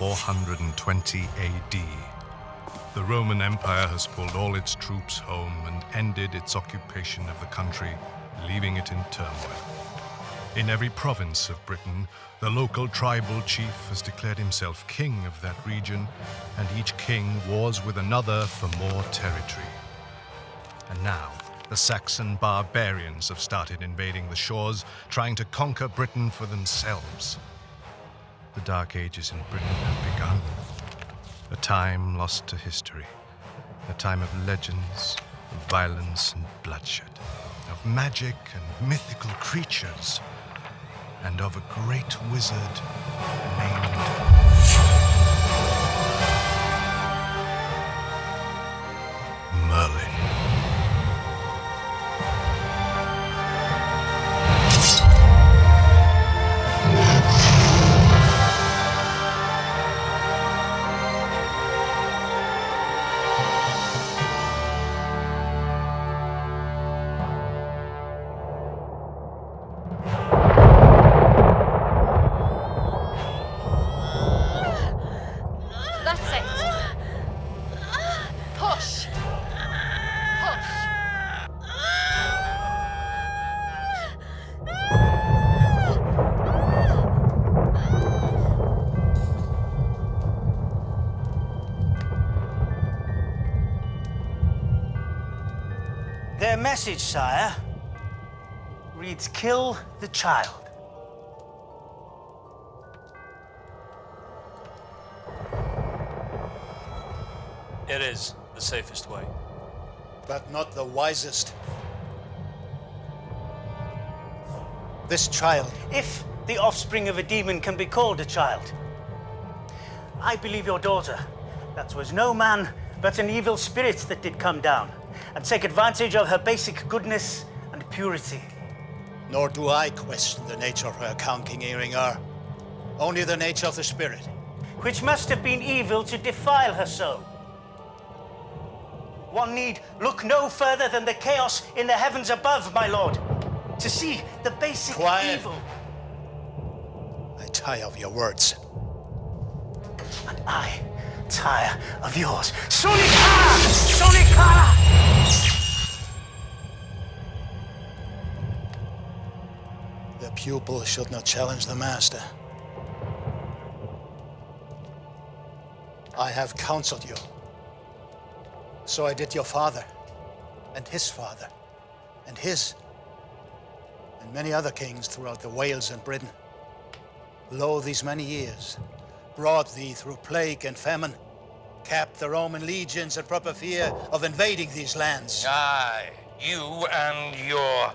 420 AD. The Roman Empire has pulled all its troops home and ended its occupation of the country, leaving it in turmoil. In every province of Britain, the local tribal chief has declared himself king of that region, and each king wars with another for more territory. And now, the Saxon barbarians have started invading the shores, trying to conquer Britain for themselves. The Dark Ages in Britain have begun. A time lost to history. A time of legends, of violence and bloodshed, of magic and mythical creatures, and of a great wizard named Merlin. Their message, sire, reads, "Kill the child." It is the safest way. But not the wisest. This child... If the offspring of a demon can be called a child, I believe your daughter, that was no man, but an evil spirit that did come down and take advantage of her basic goodness and purity. Nor do I question the nature of her account, King Eiringar. Only the nature of the spirit. Which must have been evil to defile her so. One need look no further than the chaos in the heavens above, my lord, to see the basic evil. I tire of your words. And I tire of yours. Sonikara! Sonikara! The pupil should not challenge the master. I have counseled you. So I did your father, and his father, and his, and many other kings throughout the Wales and Britain. Lo, these many years brought thee through plague and famine, capped the Roman legions in proper fear of invading these lands. Aye, you and your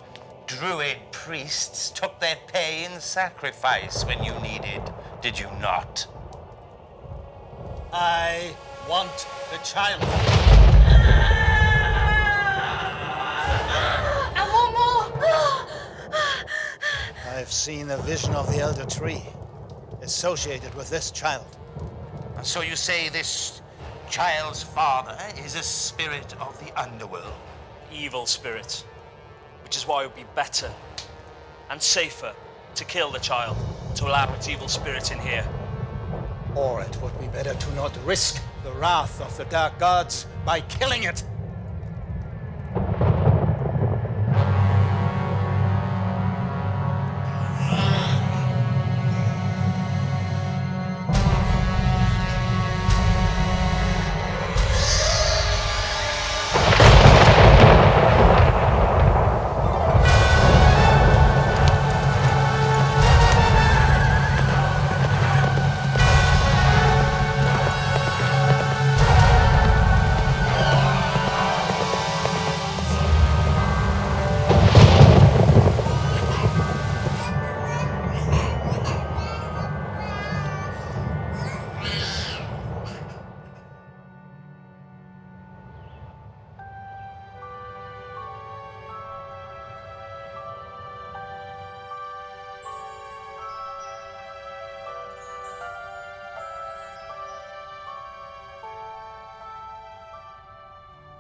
druid priests took their pay in sacrifice when you needed, did you not? I want the child. And one more! I've seen a vision of the Elder Tree associated with this child. And so you say this child's father is a spirit of the underworld? Evil spirit. Which is why it would be better and safer to kill the child, to allow its evil spirit in here. Or it would be better to not risk the wrath of the dark gods by killing it.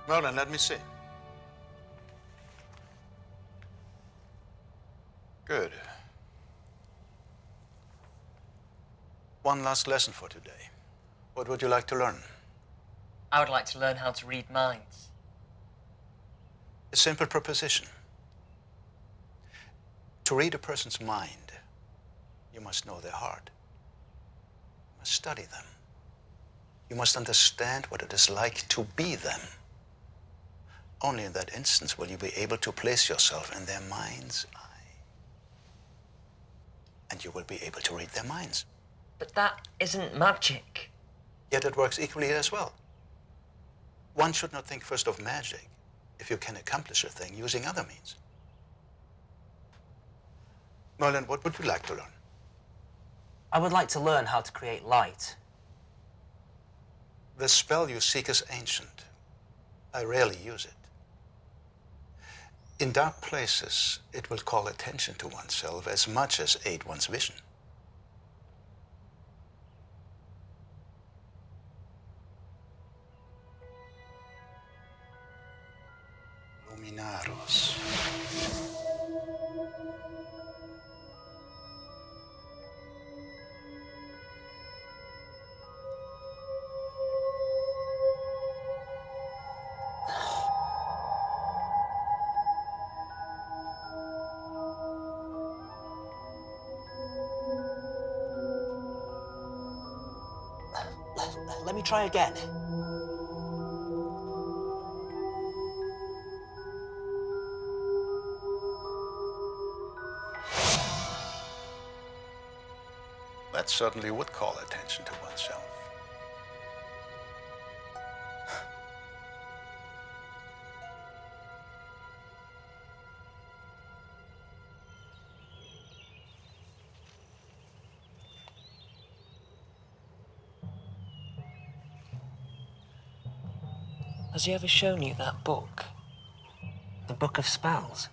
Merlin, let me see. Good. One last lesson for today. What would you like to learn? I would like to learn how to read minds. A simple proposition. To read a person's mind, you must know their heart. You must study them. You must understand what it is like to be them. Only in that instance will you be able to place yourself in their mind's eye. And you will be able to read their minds. But that isn't magic. Yet it works equally as well. One should not think first of magic if you can accomplish a thing using other means. Merlin, what would you like to learn? I would like to learn how to create light. The spell you seek is ancient. I rarely use it. In dark places, it will call attention to oneself as much as aid one's vision. Luminaros. Let me try again. That certainly would call attention to oneself. Has he ever shown you that book? The Book of Spells?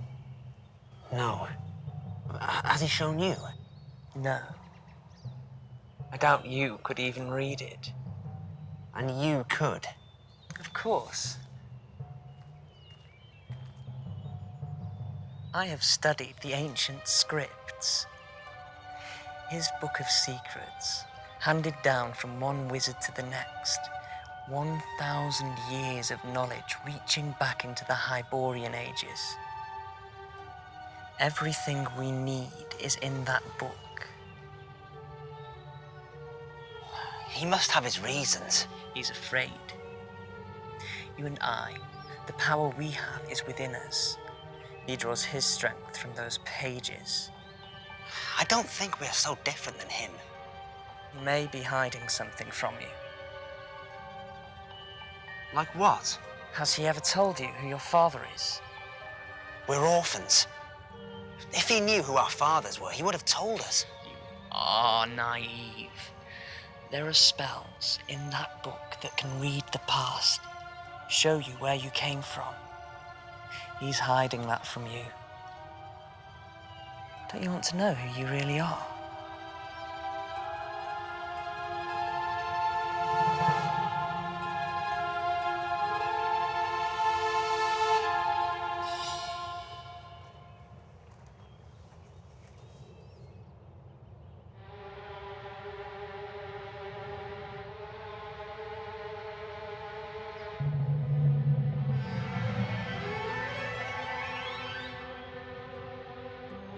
No. Has he shown you? No. I doubt you could even read it. And you could. Of course. I have studied the ancient scripts. His Book of Secrets, handed down from one wizard to the next. 1,000 years of knowledge reaching back into the Hyborian ages. Everything we need is in that book. He must have his reasons. He's afraid. You and I, the power we have is within us. He draws his strength from those pages. I don't think we're so different than him. He may be hiding something from you. Like what? Has he ever told you who your father is? We're orphans. If he knew who our fathers were, he would have told us. You are naive. There are spells in that book that can read the past, show you where you came from. He's hiding that from you. Don't you want to know who you really are?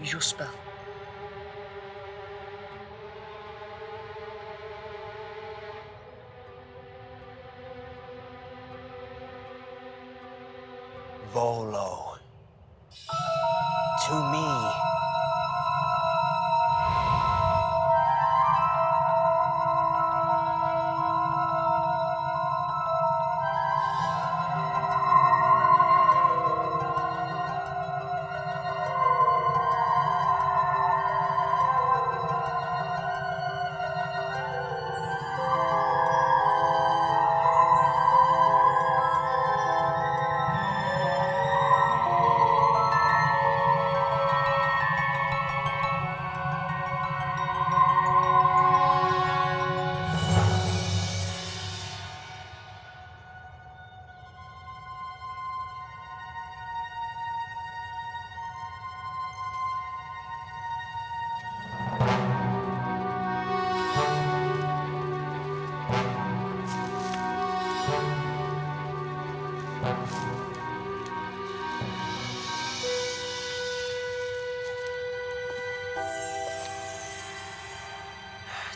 Use your spell. Volo. To me.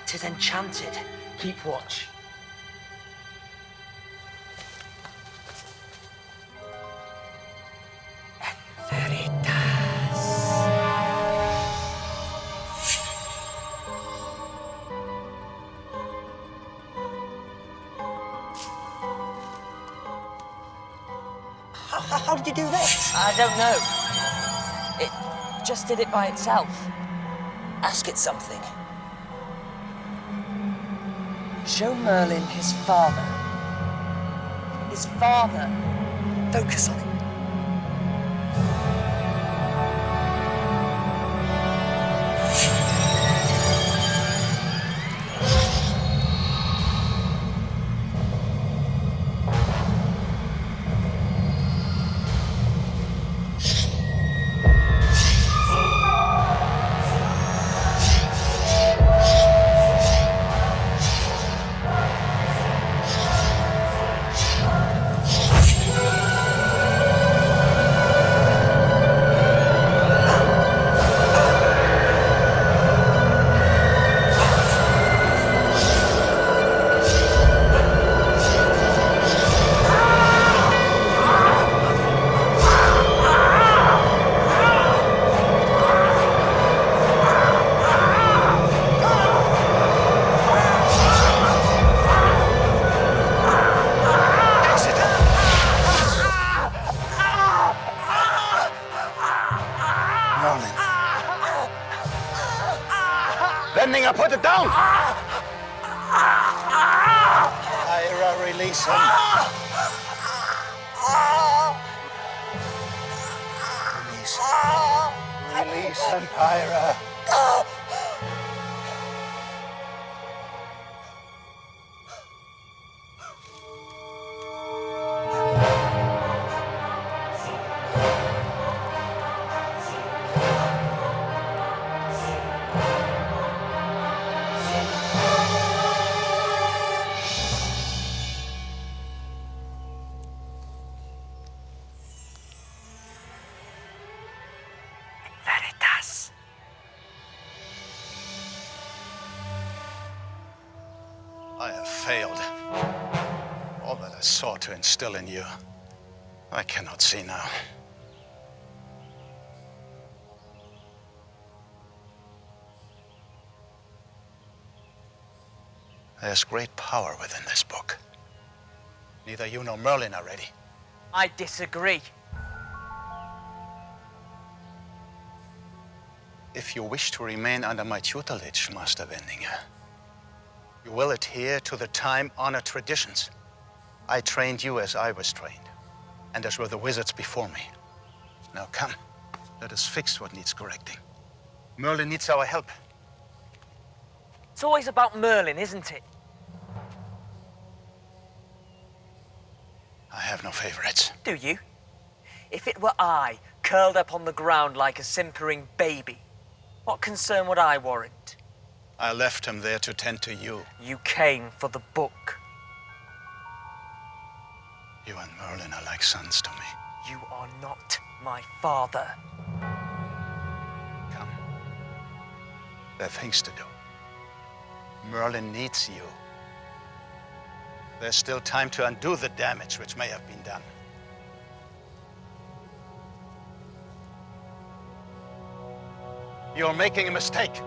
'Tis enchanted. Keep watch. How did you do this? I don't know. It just did it by itself. Ask it something. Show Merlin his father. His father. Focus on him. Vendiger, put it down! Ira, release him. Release him, Ira. I have failed. All that I sought to instill in you, I cannot see now. There's great power within this book. Neither you nor Merlin are ready. I disagree. If you wish to remain under my tutelage, Master Vendiger, you will adhere to the time-honored traditions. I trained you as I was trained, and as were the wizards before me. Now come, let us fix what needs correcting. Merlin needs our help. It's always about Merlin, isn't it? I have no favorites. Do you? If it were I, curled up on the ground like a simpering baby, what concern would I warrant? I left him there to tend to you. You came for the book. You and Merlin are like sons to me. You are not my father. Come. There are things to do. Merlin needs you. There's still time to undo the damage which may have been done. You're making a mistake.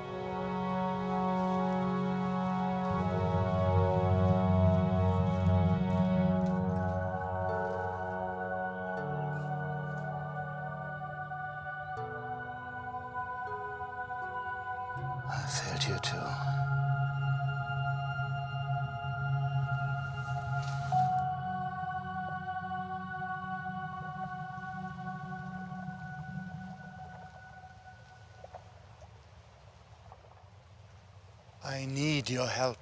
I failed you too. I need your help.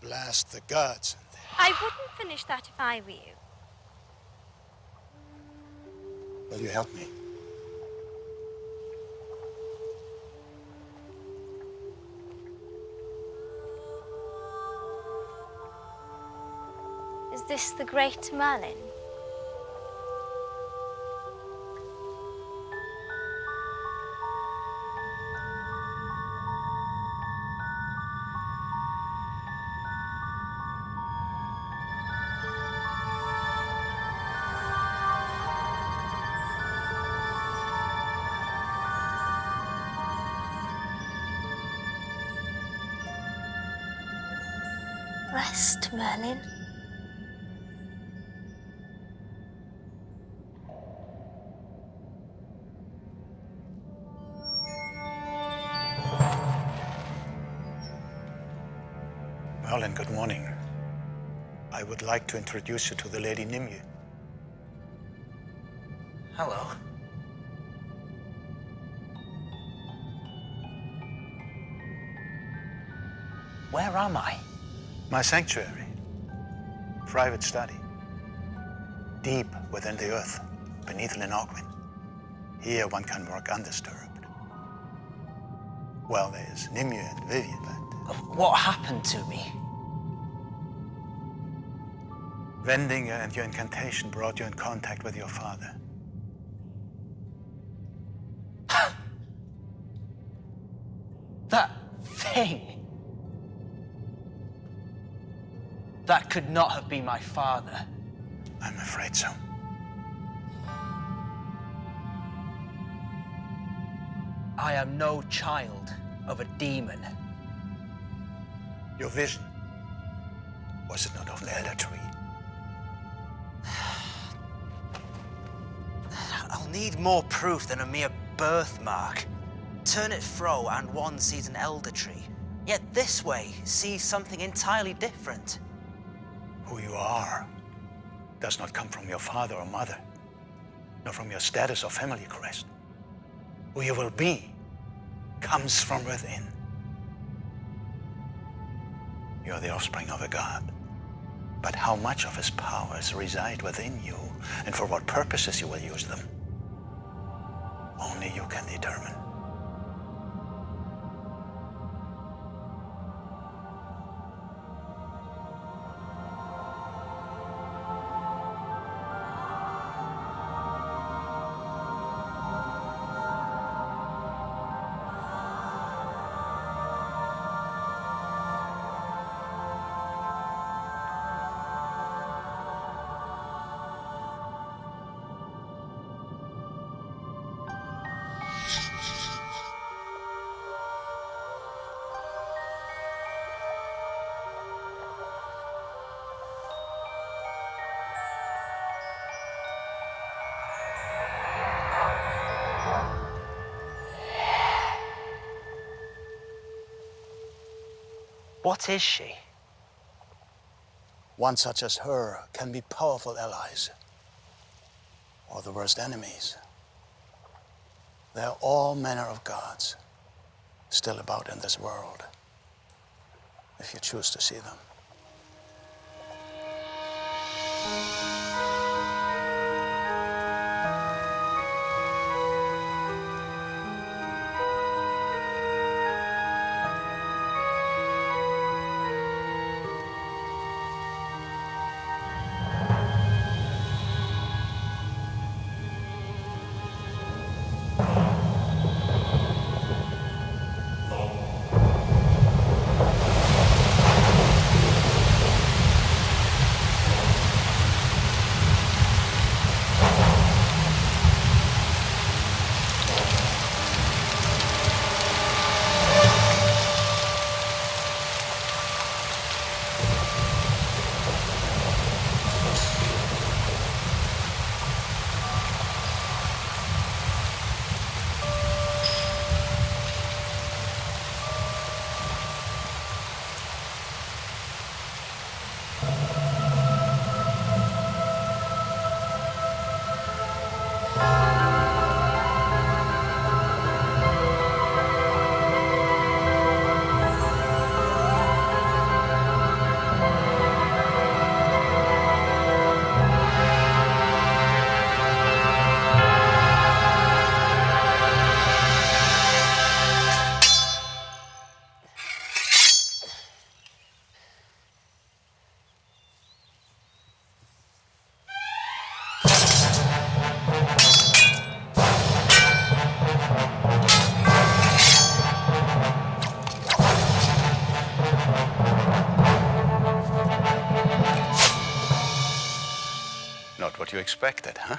Blast the gods. I wouldn't finish that if I were you. Will you help me? Is this the great Merlin? Rest, Merlin. Merlin, good morning. I would like to introduce you to the Lady Nimue. Hello. Where am I? My sanctuary. Private study. Deep within the earth, beneath Linogwyn. Here one can work undisturbed. Well, there's Nimue and Vivian, but... What happened to me? Vendiger and your incantation brought you in contact with your father. That thing. That could not have been my father. I'm afraid so. I am no child of a demon. Your vision, was it not of the elder tree? I'll need more proof than a mere birthmark. Turn it fro and one sees an elder tree. Yet this way sees something entirely different. Who you are does not come from your father or mother, nor from your status or family crest. Who you will be comes from within. You are the offspring of a god. But how much of his powers reside within you, and for what purposes you will use them, only you can determine. What is she? One such as her can be powerful allies, or the worst enemies. There are all manner of gods still about in this world, if you choose to see them. Not what you expected, huh?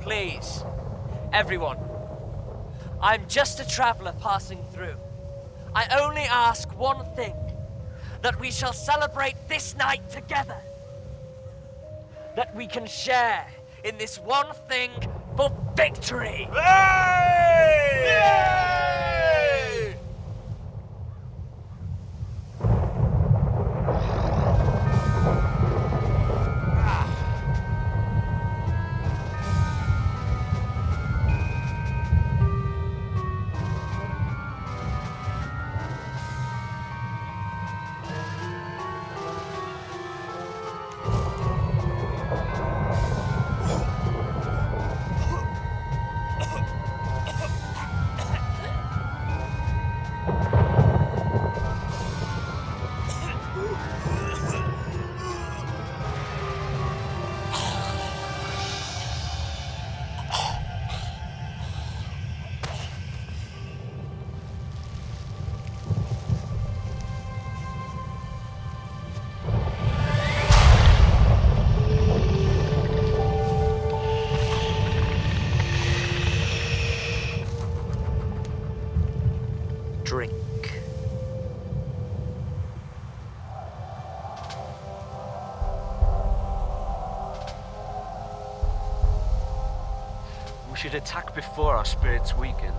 Please, everyone. I'm just a traveler passing through. I only ask one thing, that we shall celebrate this night together. That we can share in this one thing for victory. Hey! Yay! Drink. We should attack before our spirits weaken.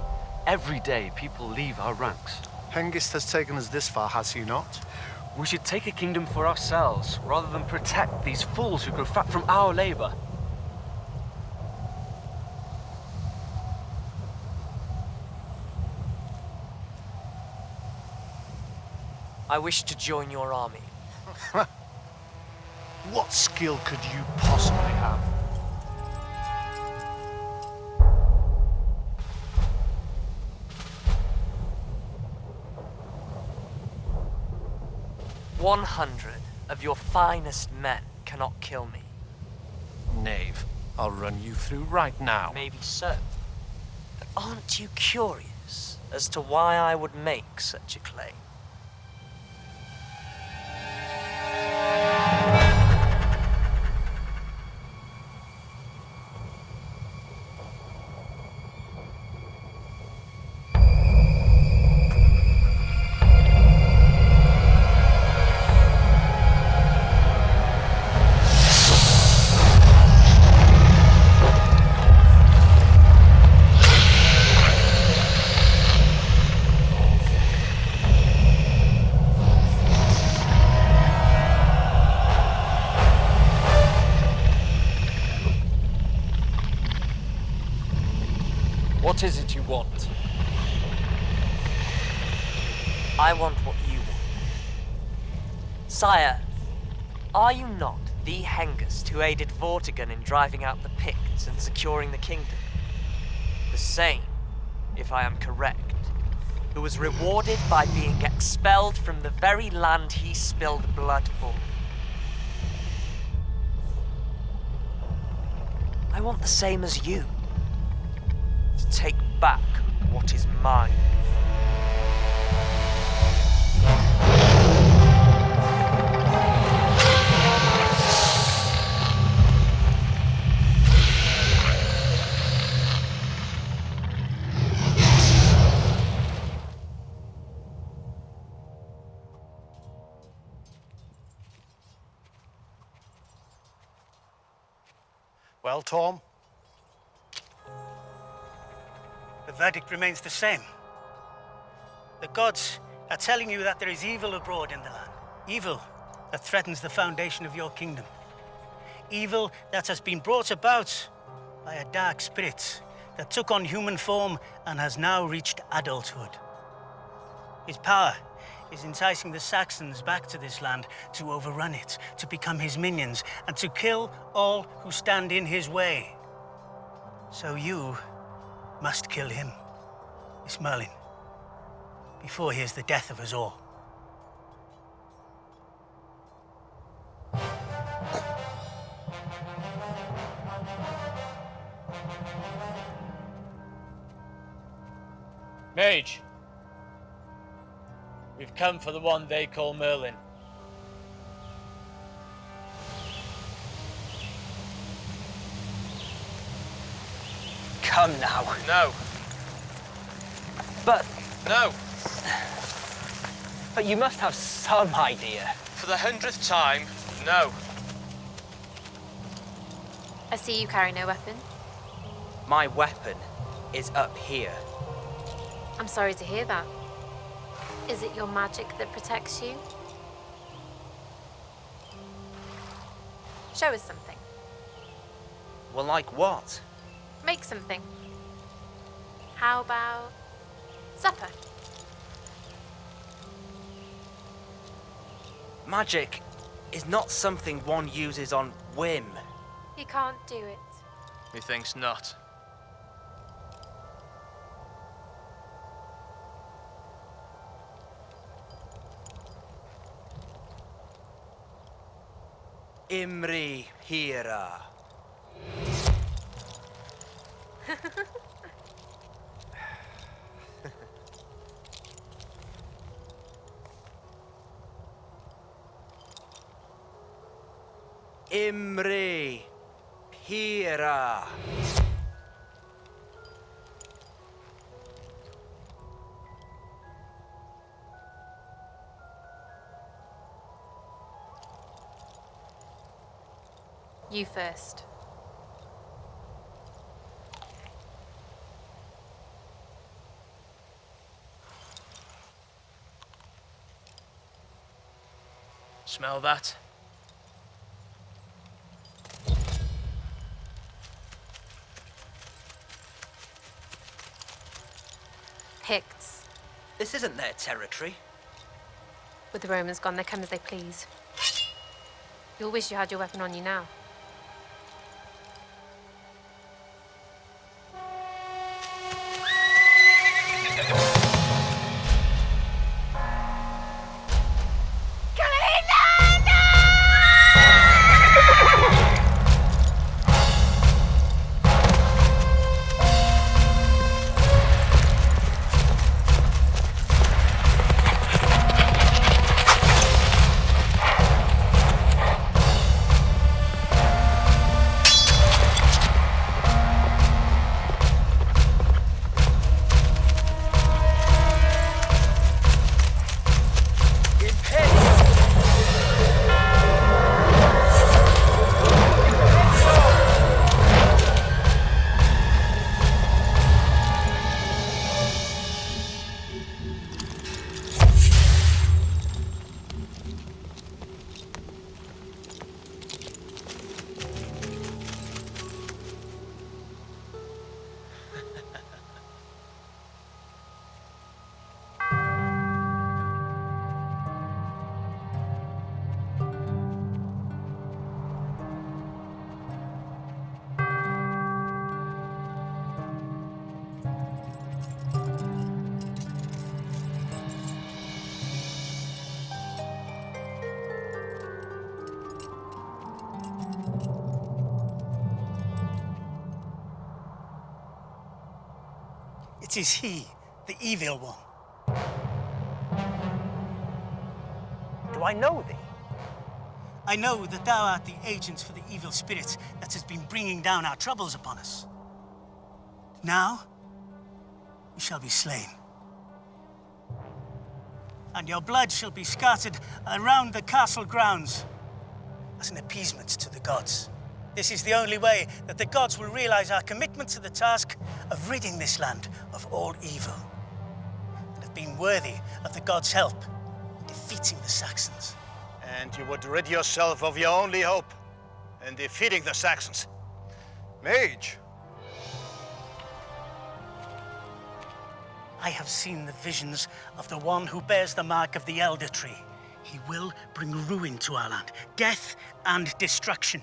Every day, people leave our ranks. Hengist has taken us this far, has he not? We should take a kingdom for ourselves, rather than protect these fools who grow fat from our labor. I wish to join your army. What skill could you possibly have? "100 of your finest men cannot kill me." Knave, I'll run you through right now. Maybe so. But aren't you curious as to why I would make such a claim? What is it you want? I want what you want. Sire, are you not the Hengist who aided Vortigern in driving out the Picts and securing the kingdom? The same, if I am correct, who was rewarded by being expelled from the very land he spilled blood for. I want the same as you. To take back what is mine. Well, Tom? The verdict remains the same. The gods are telling you that there is evil abroad in the land. Evil that threatens the foundation of your kingdom. Evil that has been brought about by a dark spirit that took on human form and has now reached adulthood. His power is enticing the Saxons back to this land to overrun it, to become his minions, and to kill all who stand in his way. So you must kill him, Miss Merlin, before he is the death of us all. Mage, we've come for the one they call Merlin. come now. No. But No. you must have some idea. For the 100th time, no. I see you carry no weapon. My weapon is up here. I'm sorry to hear that. Is it your magic that protects you? Show us something. Well, like what? Make something. How about supper? Magic is not something one uses on whim. You can't do it. Methinks not. Imri Hira. Imri Hira. You first. Smell that? Picts. This isn't their territory. With the Romans gone, they come as they please. You'll wish you had your weapon on you now. It is he, the evil one. Do I know thee? I know that thou art the agent for the evil spirit that has been bringing down our troubles upon us. Now, we shall be slain. And your blood shall be scattered around the castle grounds as an appeasement to the gods. This is the only way that the gods will realize our commitment to the task of ridding this land of all evil, and of being worthy of the gods' help in defeating the Saxons. And you would rid yourself of your only hope in defeating the Saxons. Mage! I have seen the visions of the one who bears the mark of the Elder Tree. He will bring ruin to our land, death and destruction.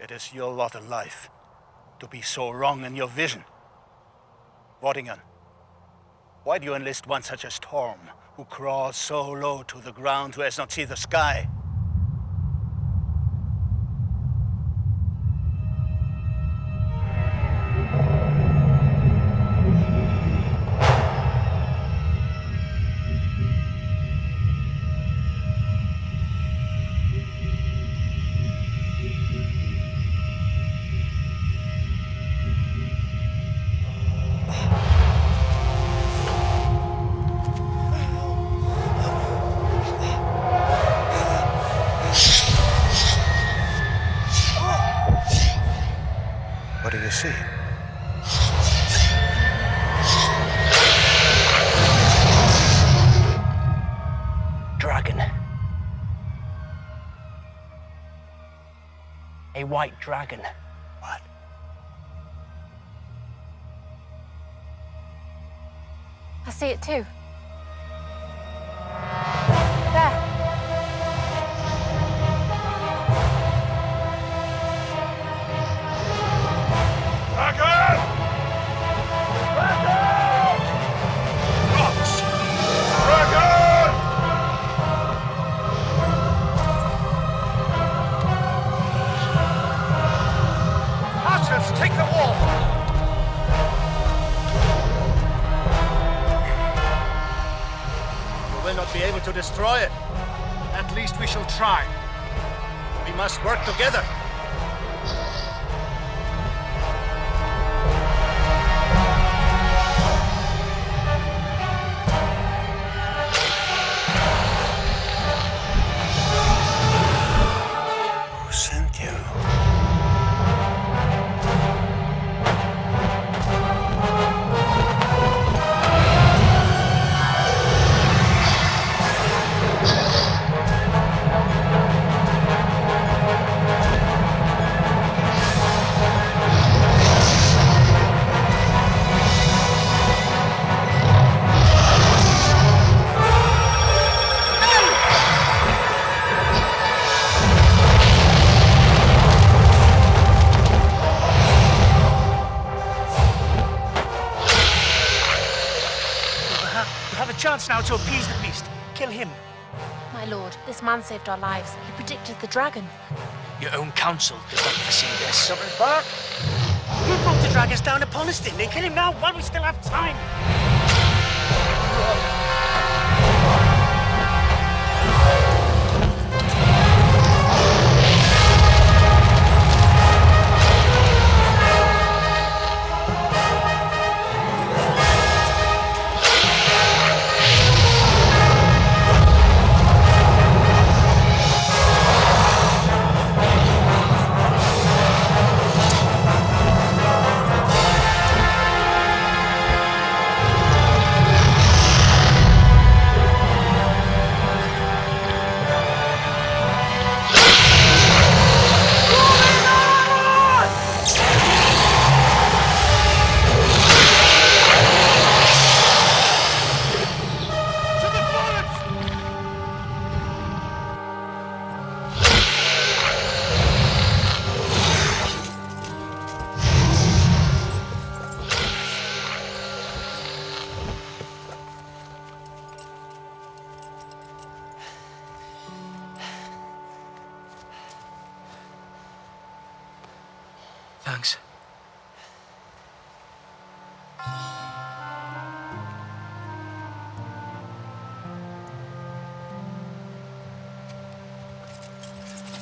It is your lot in life to be so wrong in your vision. Vortigern, why do you enlist one such as Torm, who crawls so low to the ground, who has not seen the sky? do you see? Dragon. A white dragon. What? I see it too. There. Dragon! Dragon! Rocks! Dragon! Archers, take the wall! We will not be able to destroy it. At least we shall try. We must work together. Who sent you? You have a chance now to appease the beast. Kill him. My lord, this man saved our lives. He predicted the dragon. Your own council did not foresee this. Coming back! You brought the dragons down upon us, didn't they? Kill him now while we still have time. Thanks.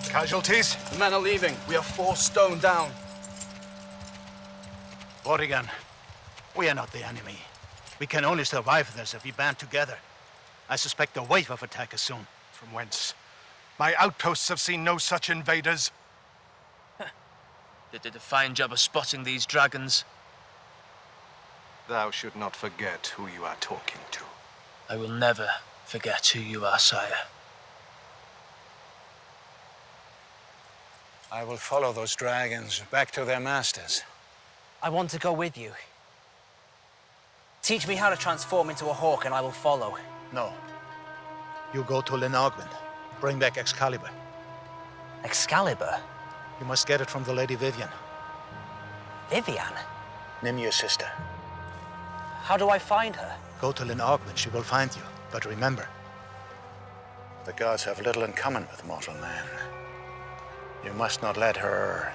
Casualties? The men are leaving. We are 4 stone down. Vortigern, we are not the enemy. We can only survive this if we band together. I suspect a wave of attack is soon. From whence? My outposts have seen no such invaders. They did a fine job of spotting these dragons. Thou should not forget who you are talking to. I will never forget who you are, sire. I will follow those dragons back to their masters. I want to go with you. Teach me how to transform into a hawk and I will follow. No. You go to Lenogwen. Bring back Excalibur. Excalibur? You must get it from the Lady Vivian. Vivian? Nimur's sister. How do I find her? Go to Lenogwen, she will find you. But remember, the gods have little in common with mortal man. You must not let her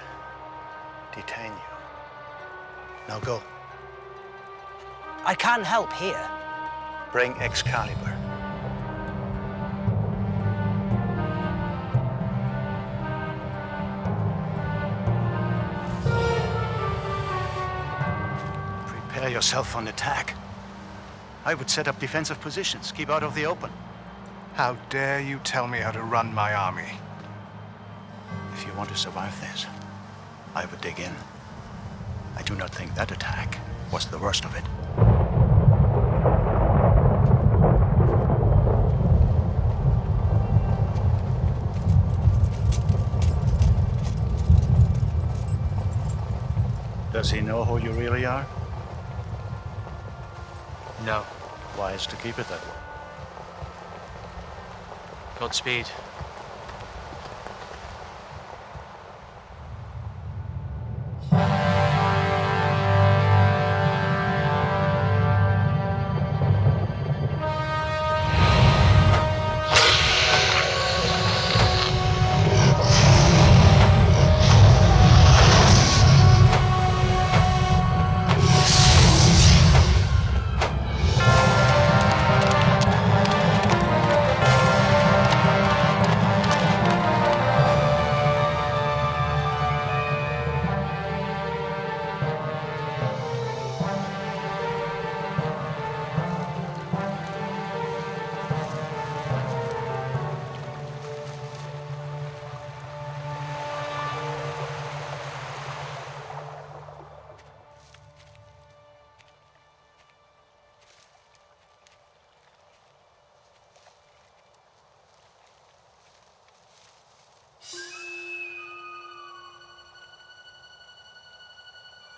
detain you. Now go. I can help here. Bring Excalibur. Prepare yourself for an attack. I would set up defensive positions, keep out of the open. How dare you tell me how to run my army? If you want to survive this, I would dig in. I do not think that attack was the worst of it. Does he know who you really are? No. Wise to keep it that way. Godspeed.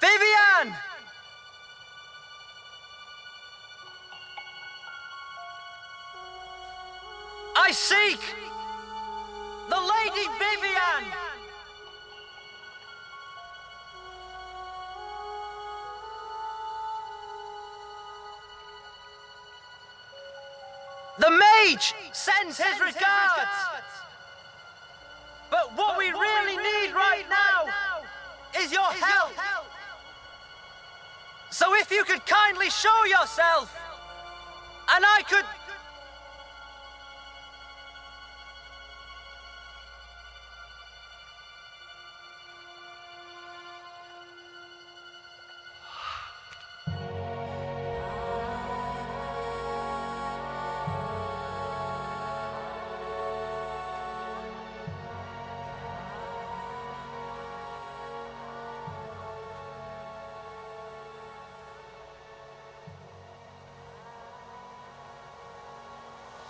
Vivian! I seek the Lady Vivian! The Mage sends his regards! But what we really need right now is your help! So if you could kindly show yourself, and I could...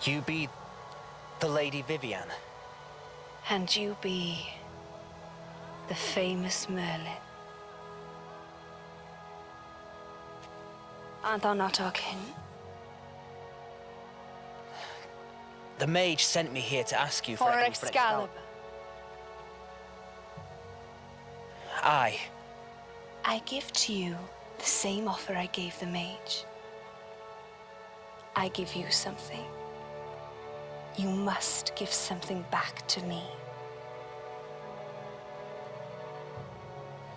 You be the Lady Vivian. And you be the famous Merlin. Art thou not our kin? The Mage sent me here to ask you For for Excalibur. Aye. I give to you the same offer I gave the Mage. I give you something. You must give something back to me.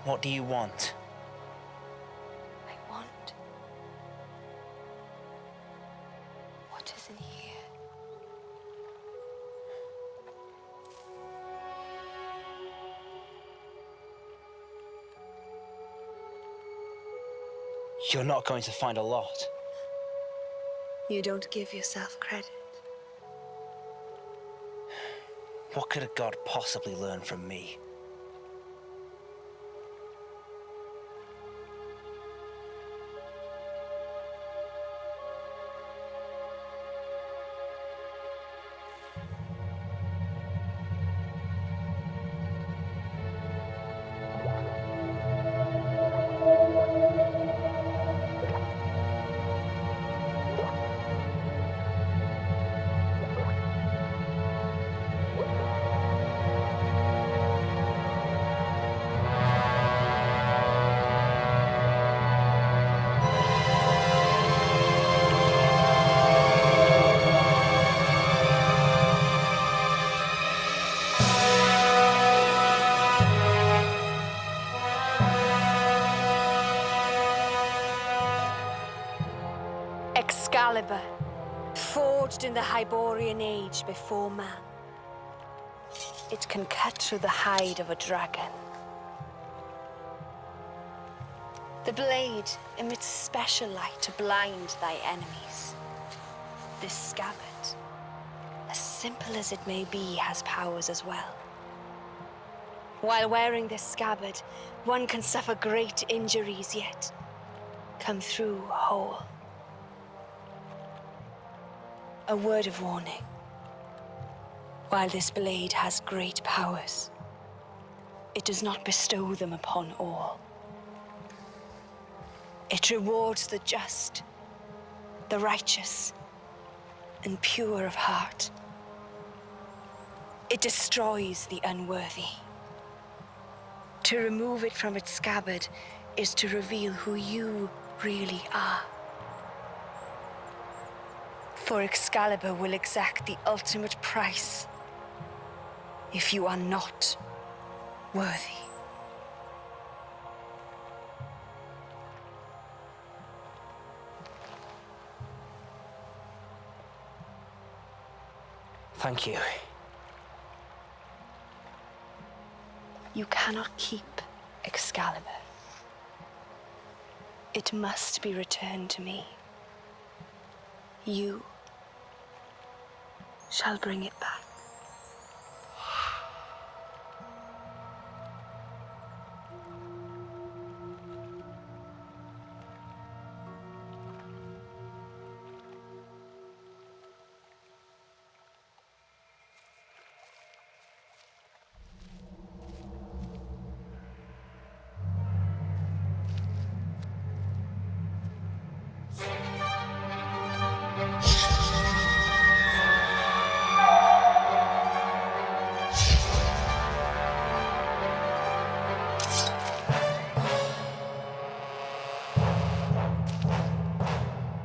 What do you want? I want what is in here. You're not going to find a lot. You don't give yourself credit. What could a god possibly learn from me? Excalibur, forged in the Hyborian age before man. It can cut through the hide of a dragon. The blade emits special light to blind thy enemies. This scabbard, as simple as it may be, has powers as well. While wearing this scabbard, one can suffer great injuries yet come through whole. A word of warning. While this blade has great powers, it does not bestow them upon all. It rewards the just, the righteous, and pure of heart. It destroys the unworthy. To remove it from its scabbard is to reveal who you really are. For Excalibur will exact the ultimate price if you are not worthy. Thank you. You cannot keep Excalibur. It must be returned to me. You shall bring it back.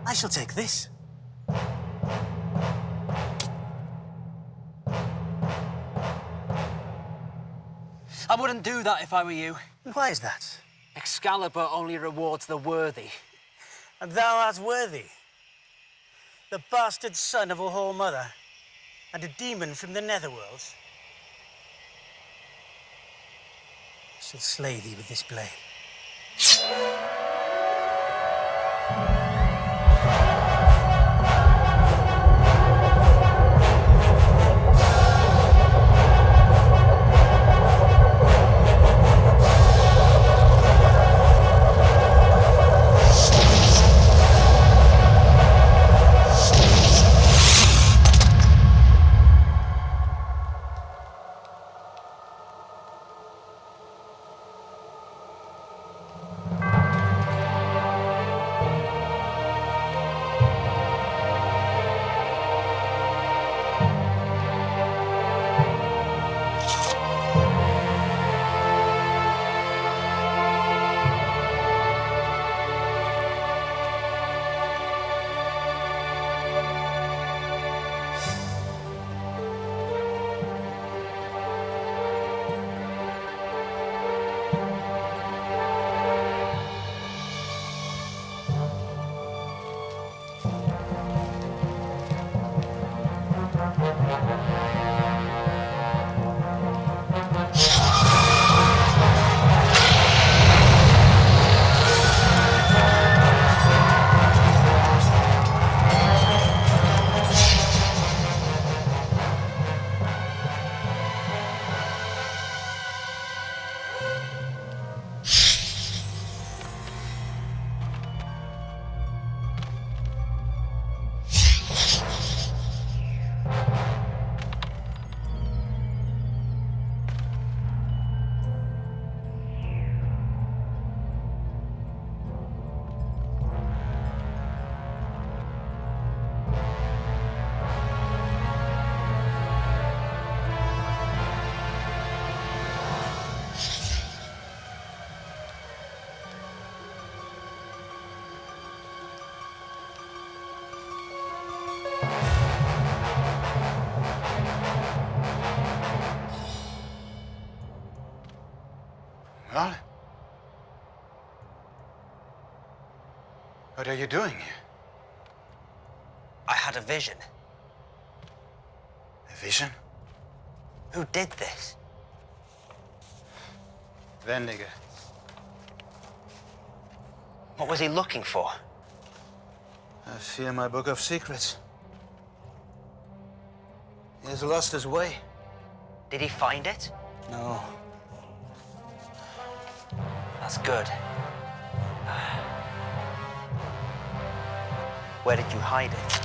I shall take this. I wouldn't do that if I were you. Why is that? Excalibur only rewards the worthy. And thou art worthy. The bastard son of a whore mother and a demon from the netherworlds. I shall slay thee with this blade. Merlin? What are you doing here? I had a vision. A vision? Who did this? Vendiger. What was he looking for? I fear my book of secrets. He has lost his way. Did he find it? No. That's good. Where did you hide it?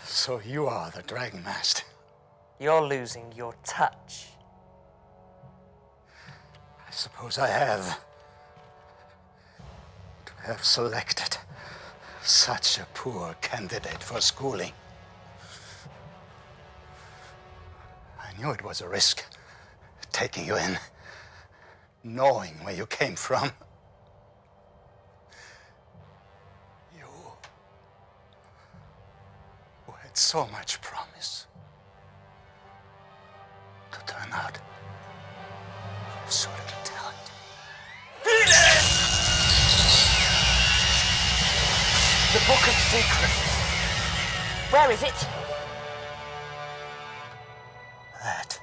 So you are the Dragon Master. You're losing your touch. I suppose I have. To have selected such a poor candidate for schooling. I knew it was a risk, taking you in, knowing where you came from. So much promise to turn out so little talent. The Book of Secrets. Where is it? That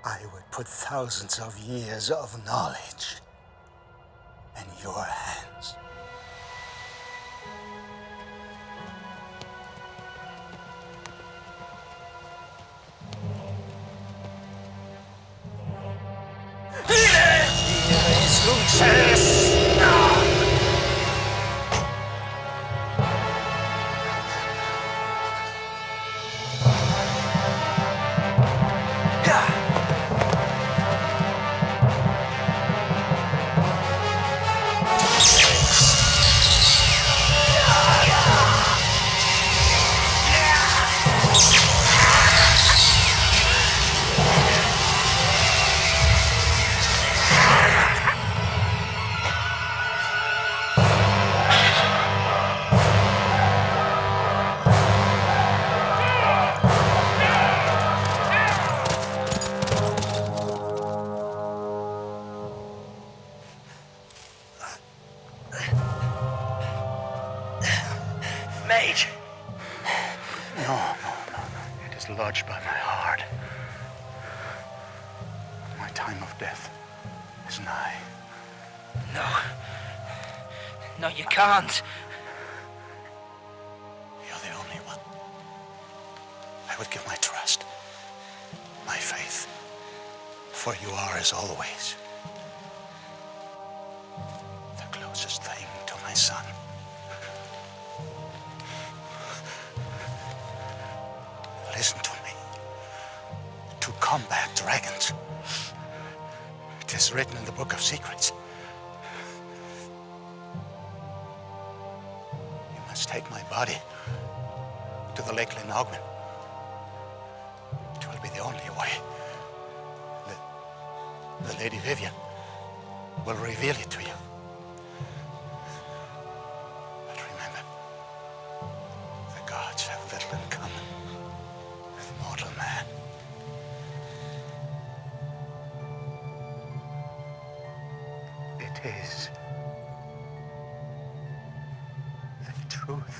I would put thousands of years of knowledge in your hands. Mage! No. It is lodged by my heart. My time of death is nigh. No, you can't. You're the only one. I would give my trust, my faith, for you are, as always, the closest thing to my son. Listen to me. To combat dragons. It is written in the Book of Secrets. You must take my body to the Lake Linogwyn. It will be the only way. The Lady Vivian will reveal it to you. But remember, the gods have little in common with mortal man. It is the truth.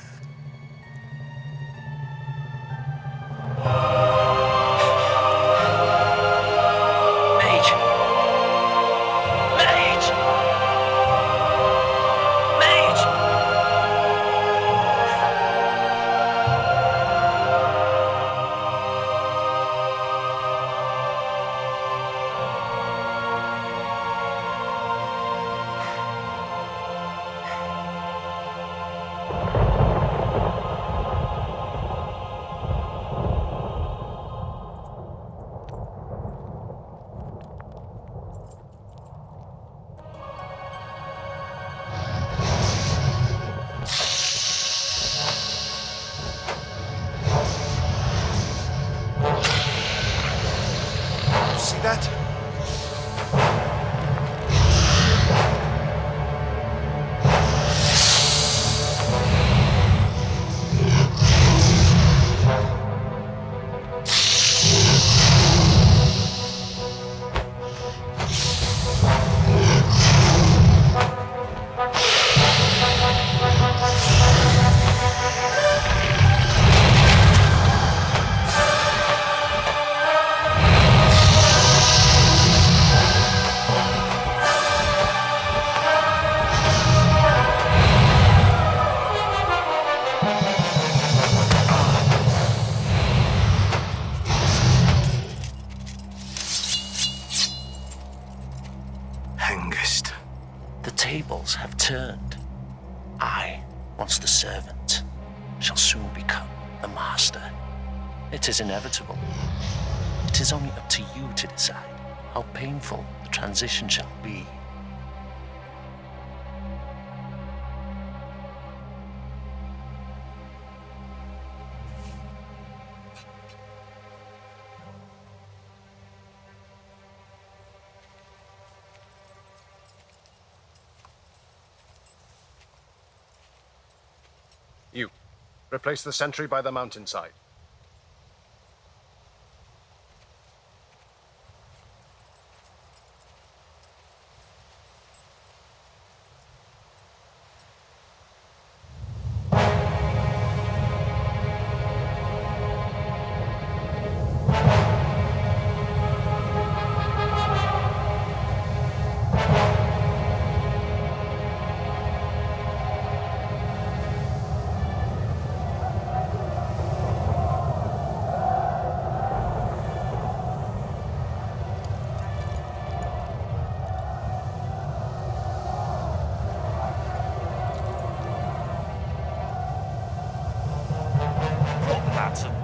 tables have turned. I, once the servant, shall soon become the master. It is inevitable. It is only up to you to decide how painful the transition shall be. You, replace the sentry by the mountainside.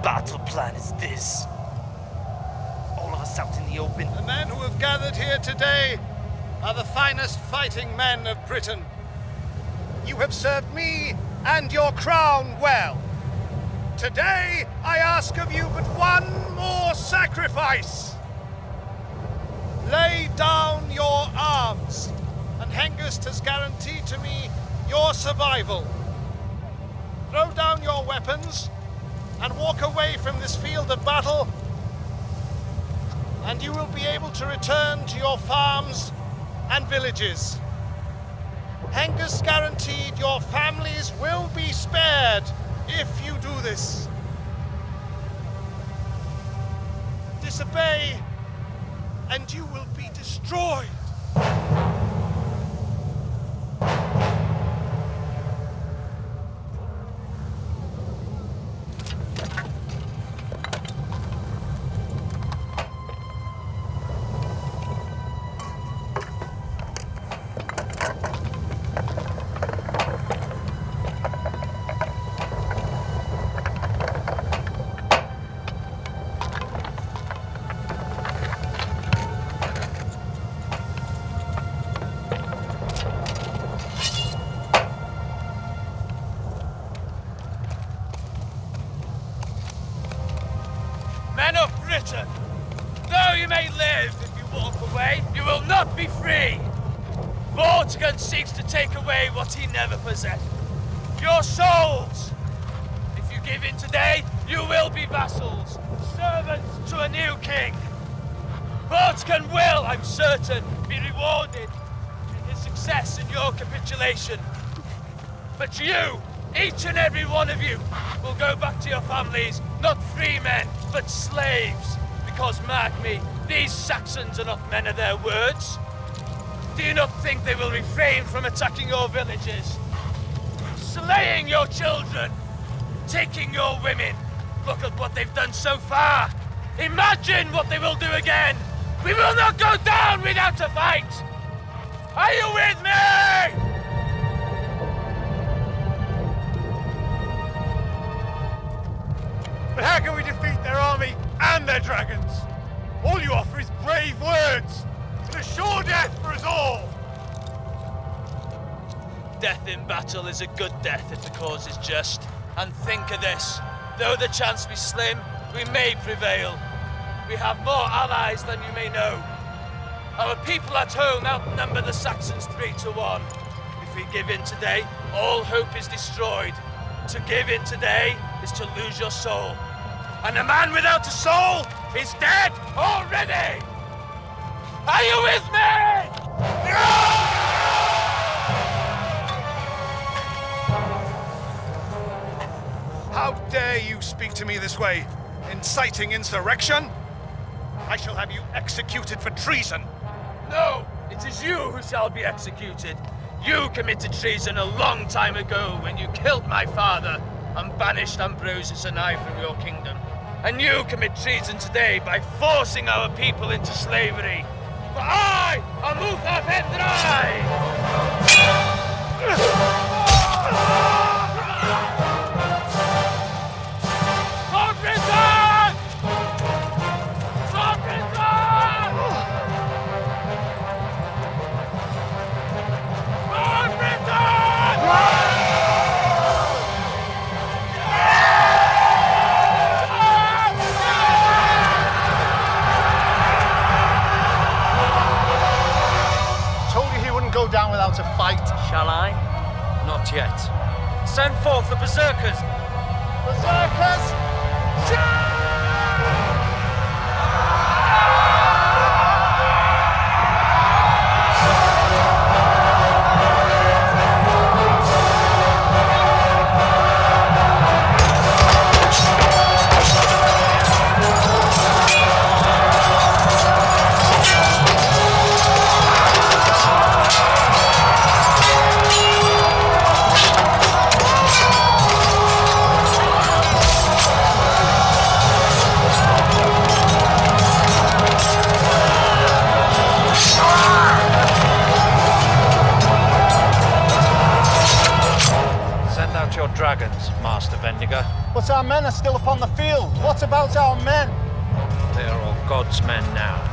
Battle plan is this? All of us out in the open. The men who have gathered here today are the finest fighting men of Britain. You have served me and your crown well. Today, I ask of you but one more sacrifice. Lay down your arms, and Hengist has guaranteed to me your survival. Throw down your weapons and walk away from this field of battle, and you will be able to return to your farms and villages. Hengist guaranteed your families will be spared if you do this. Disobey, and you will be destroyed. Men of Britain, though you may live if you walk away, you will not be free. Vortigern seeks to take away what he never possessed. Your souls! If you give in today, you will be vassals, servants to a new king. Vortigern will, I'm certain, be rewarded in his success in your capitulation. But you, each and every one of you, will go back to your families, not free men, but slaves. Because, mark me, these Saxons are not men of their words. Do you not think they will refrain from attacking your villages, slaying your children, taking your women? Look at what they've done so far. Imagine what they will do again. We will not go down without a fight. Are you with me? But how can we defeat their army and their dragons? All you offer is brave words, and a sure death for us all. Death in battle is a good death if the cause is just. And think of this, though the chance be slim, we may prevail. We have more allies than you may know. Our people at home outnumber the Saxons 3-1. If we give in today, all hope is destroyed. To give in today is to lose your soul. And a man without a soul is dead already! Are you with me? How dare you speak to me this way, inciting insurrection? I shall have you executed for treason. No, it is you who shall be executed. You committed treason a long time ago when you killed my father and banished Ambrosius and I from your kingdom. And you commit treason today by forcing our people into slavery. For I am Uther and Ingraine! without a fight. Shall I? Not yet. Send forth the berserkers! Berserkers! Your dragons, Master Vendiger. But our men are still upon the field. What about our men? They are all God's men now.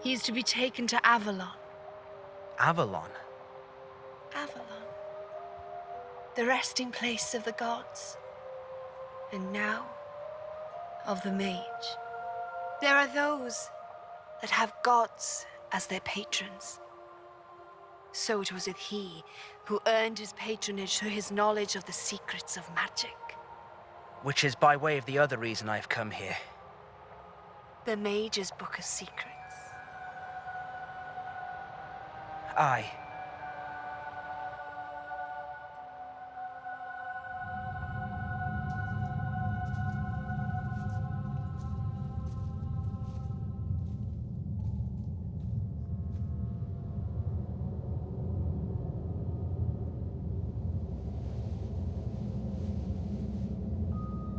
He is to be taken to Avalon. Avalon? Avalon. The resting place of the gods. And now, of the Mage. There are those that have gods as their patrons. So it was with he who earned his patronage through his knowledge of the secrets of magic. Which is by way of the other reason I've come here. The Mage's Book of Secrets. Aye.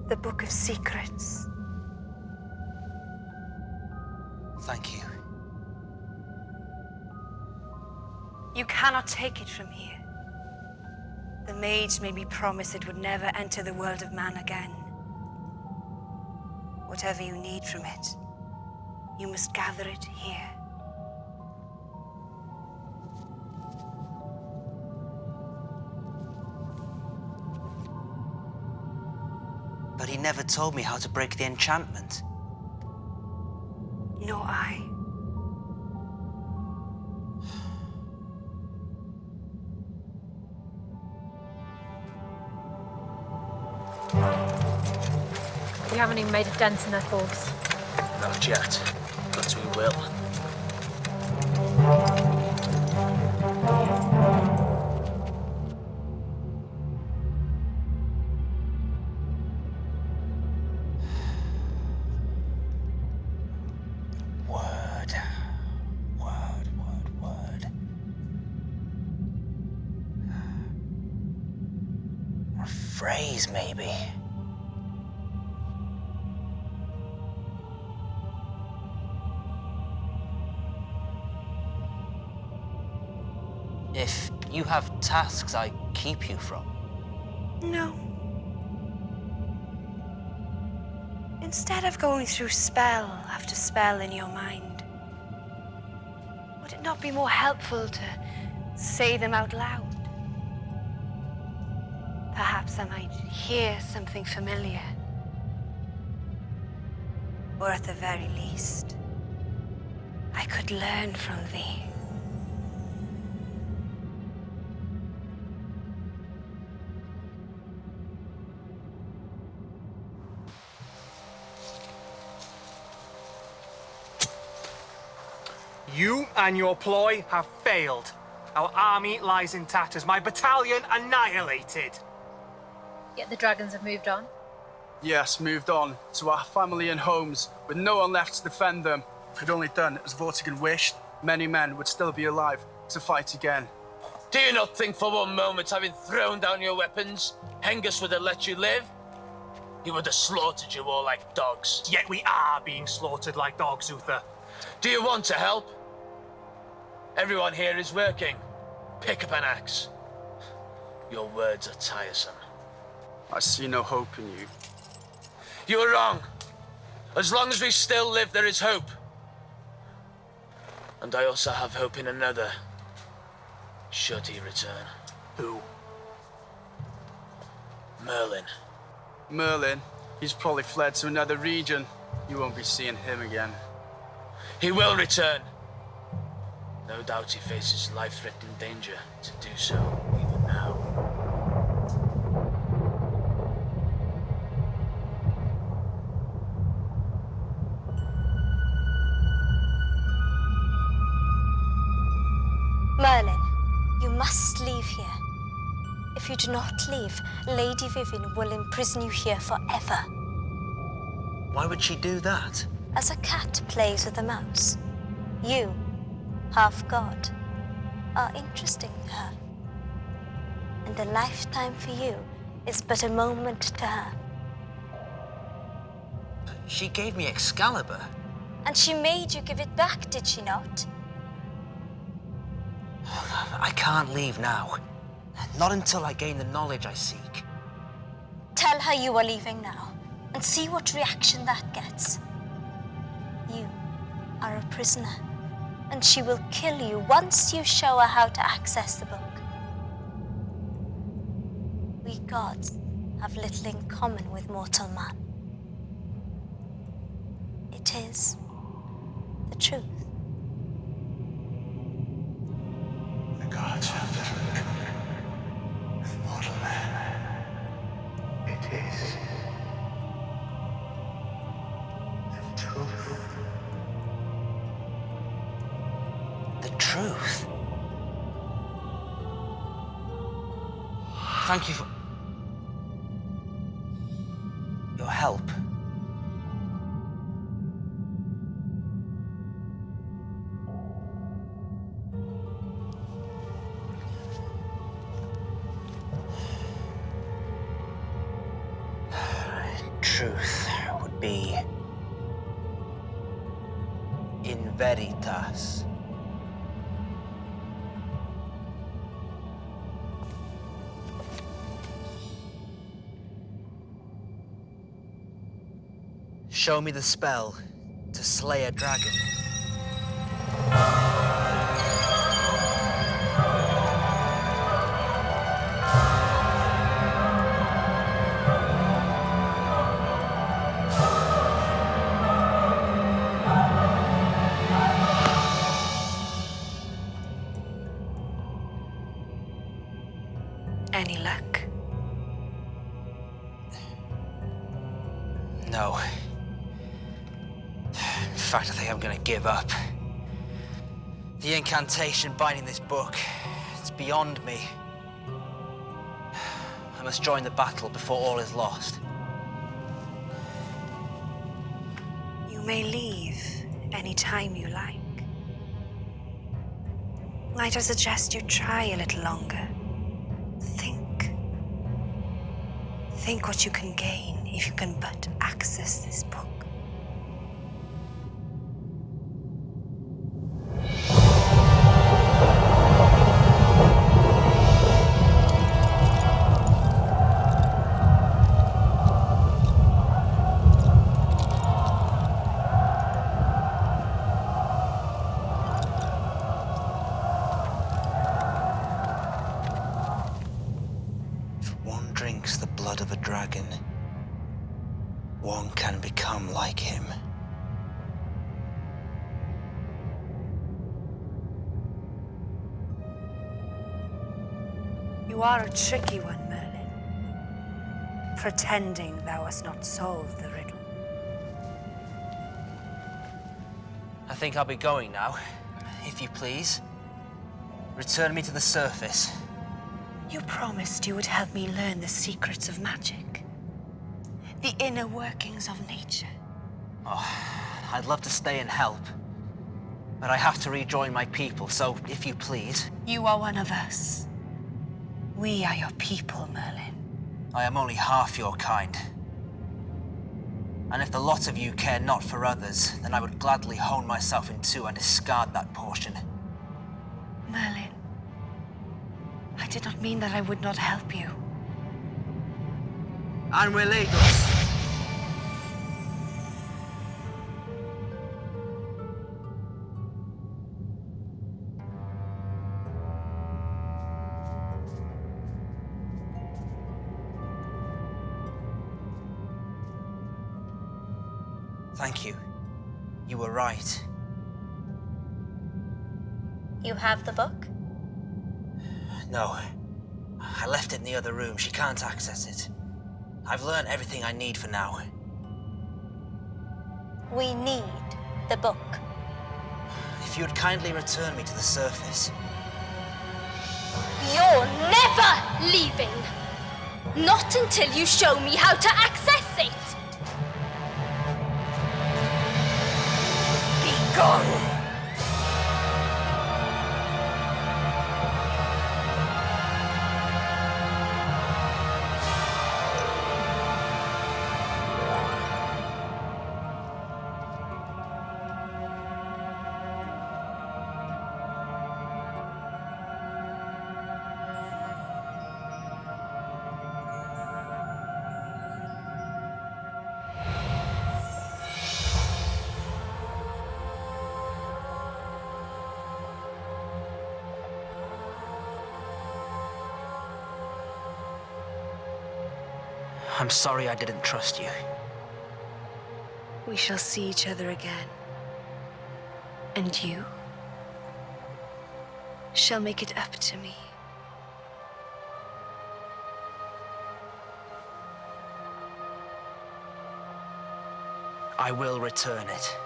The Book of Secrets. Thank you. You cannot take it from here. The Mage made me promise it would never enter the world of man again. Whatever you need from it, you must gather it here. But he never told me how to break the enchantment. Nor I. We haven't even made a dent in their force. Not yet, but we will. phrase, maybe. If you have tasks I keep you from. No. Instead of going through spell after spell in your mind, would it not be more helpful to say them out loud? Perhaps I might hear something familiar. Or at the very least, I could learn from thee. You and your ploy have failed. Our army lies in tatters, my battalion annihilated. Yet the dragons have moved on. Yes, moved on to our family and homes, with no one left to defend them. If we'd only done as Vortigern wished, many men would still be alive to fight again. Do you not think for one moment, having thrown down your weapons, Hengist would have let you live? He would have slaughtered you all like dogs. Yet we are being slaughtered like dogs, Uther. Do you want to help? Everyone here is working. Pick up an axe. Your words are tiresome. I see no hope in you. You are wrong. As long as we still live, there is hope. And I also have hope in another. Should he return. Who? Merlin. Merlin? He's probably fled to another region. You won't be seeing him again. He will return. No doubt he faces life-threatening danger to do so even now. Merlin, you must leave here. If you do not leave, Lady Vivian will imprison you here forever. Why would she do that? As a cat plays with a mouse, you, half god, are interesting to her. And a lifetime for you is but a moment to her. She gave me Excalibur. And she made you give it back, did she not? I can't leave now. Not until I gain the knowledge I seek. Tell her you are leaving now, and see what reaction that gets. You are a prisoner, and she will kill you once you show her how to access the book. We gods have little in common with mortal man. It is the truth. The gods have little in common with mortal man. It is the truth. The truth? Thank you for your help. Truth would be in veritas. Show me the spell to slay a dragon. Any luck? No. In fact, I think I'm gonna give up. The incantation binding this book, it's beyond me. I must join the battle before all is lost. You may leave any time you like. Might I suggest you try a little longer? Think. Think what you can gain if you can but access this book. Drinks the blood of a dragon, one can become like him. You are a tricky one, Merlin. Pretending thou hast not solved the riddle. I think I'll be going now, if you please. Return me to the surface. You promised you would help me learn the secrets of magic. The inner workings of nature. Oh, I'd love to stay and help. But I have to rejoin my people, so if you please. You are one of us. We are your people, Merlin. I am only half your kind. And if the lot of you care not for others, then I would gladly hone myself in two and discard that portion. Merlin. I did not mean that I would not help you. Unrelated. Thank you. You were right. You have the book? No. I left it in the other room. She can't access it. I've learned everything I need for now. We need the book. If you would kindly return me to the surface. You're never leaving! Not until you show me how to access it! Be gone! I'm sorry I didn't trust you. We shall see each other again. And you shall make it up to me. I will return it.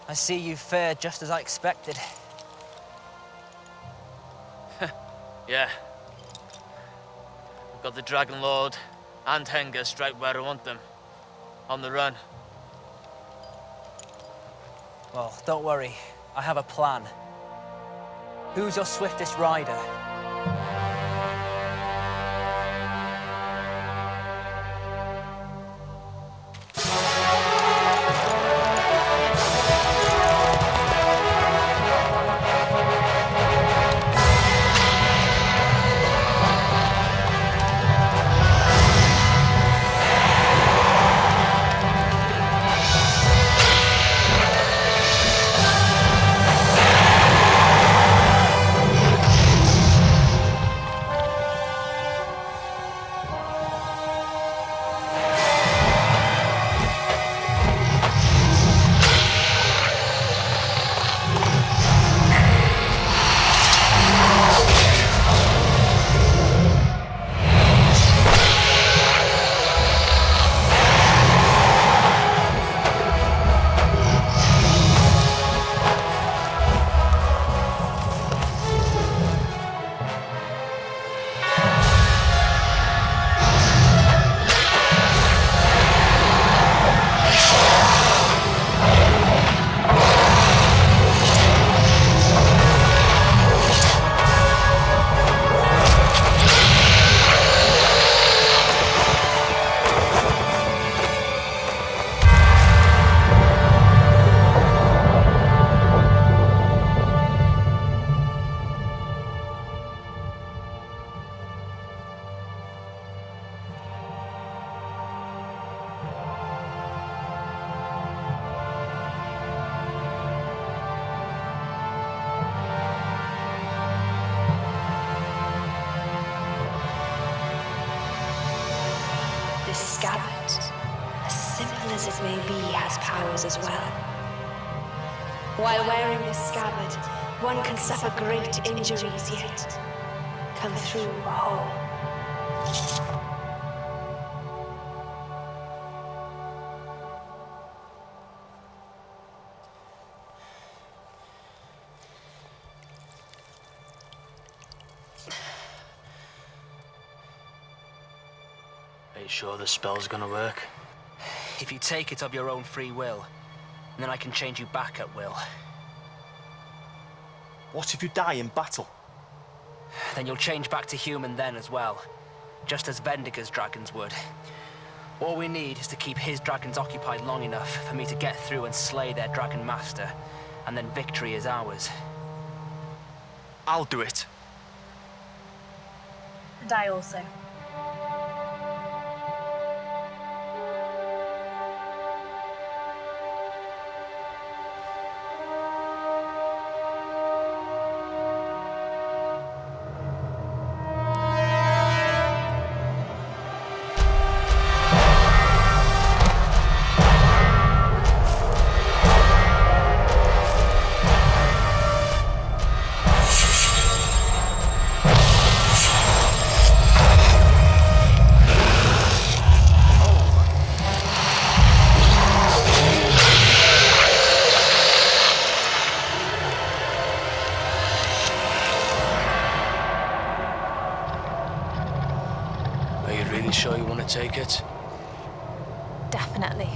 I see you fared just as I expected. Yeah. We've got the Dragon Lord and Henga straight where I want them. On the run. Well, don't worry. I have a plan. Who's your swiftest rider? as it may be, has powers as well. While wearing this scabbard, one can suffer great injuries yet come through whole. Are you sure the spell's gonna work? If you take it of your own free will, then I can change you back at will. What if you die in battle? Then you'll change back to human then as well, just as Vendiger's dragons would. All we need is to keep his dragons occupied long enough for me to get through and slay their dragon master, and then victory is ours. I'll do it. And I also. Sure you want to take it? Definitely.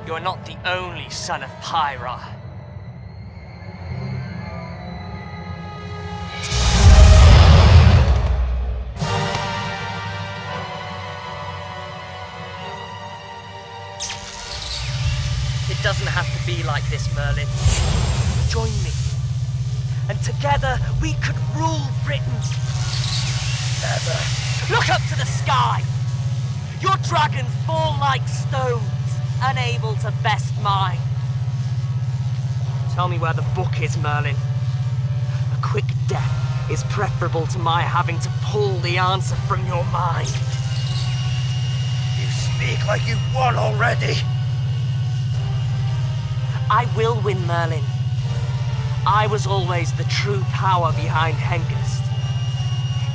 You are not the only son of Pyra. It doesn't have to be like this, Merlin. Join me. And together we could rule Britain. Never. Look up to the sky. Your dragons fall like stones, unable to best mine. Tell me where the book is, Merlin. A quick death is preferable to my having to pull the answer from your mind. You speak like you've won already. I will win, Merlin. I was always the true power behind Hengist.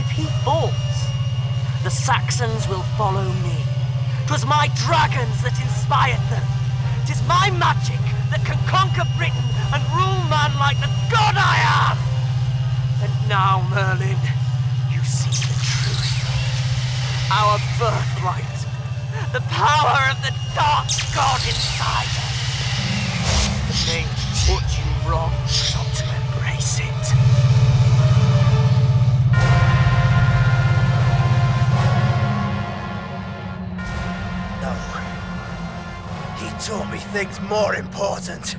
If he falls, the Saxons will follow me. 'Twas my dragons that inspired them. 'Tis my magic that can conquer Britain and rule man like the god I am. And now, Merlin, you see the truth. Our birthright. The power of the dark god inside us. The Mage put you wrong not to embrace it. No. He taught me things more important.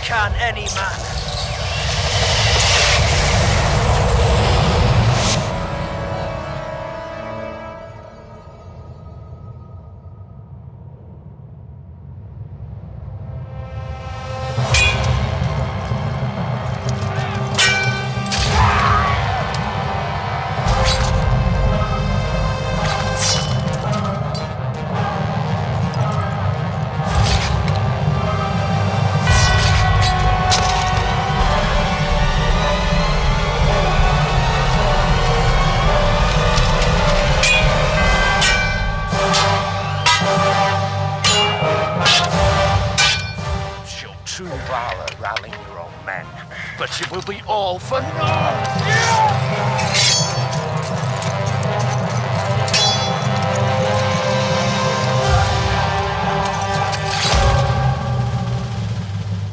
Can any man. But it will be all for naught!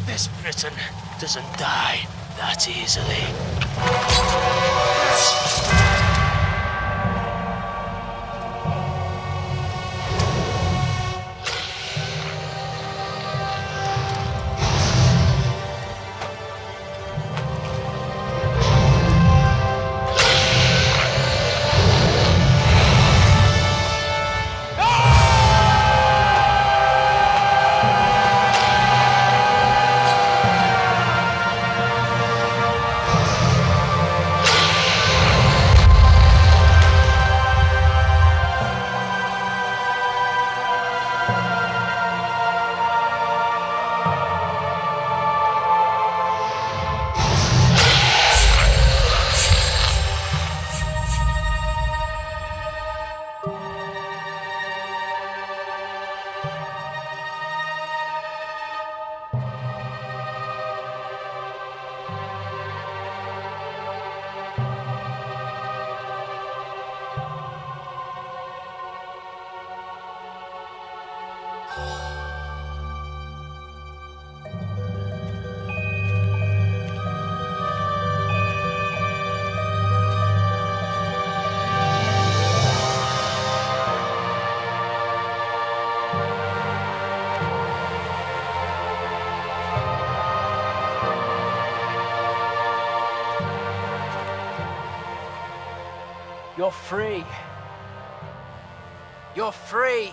This Britain doesn't die that easily. You're free. You're free.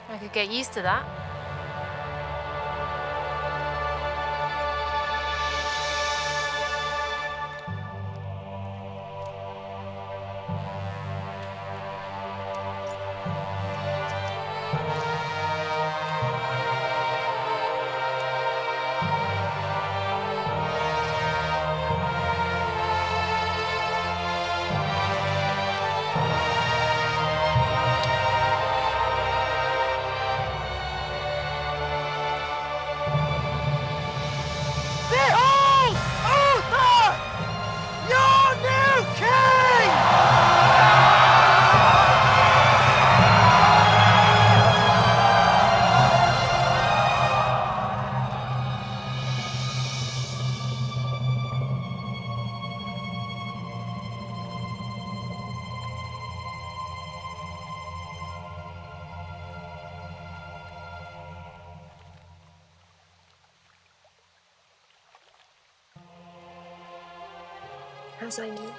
I could get used to that. As I knew,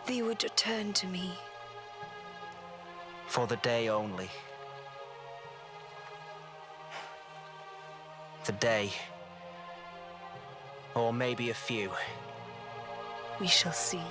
thee would return to me. For the day only. The day. Or maybe a few. We shall see.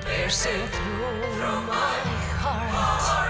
Piercing through my heart.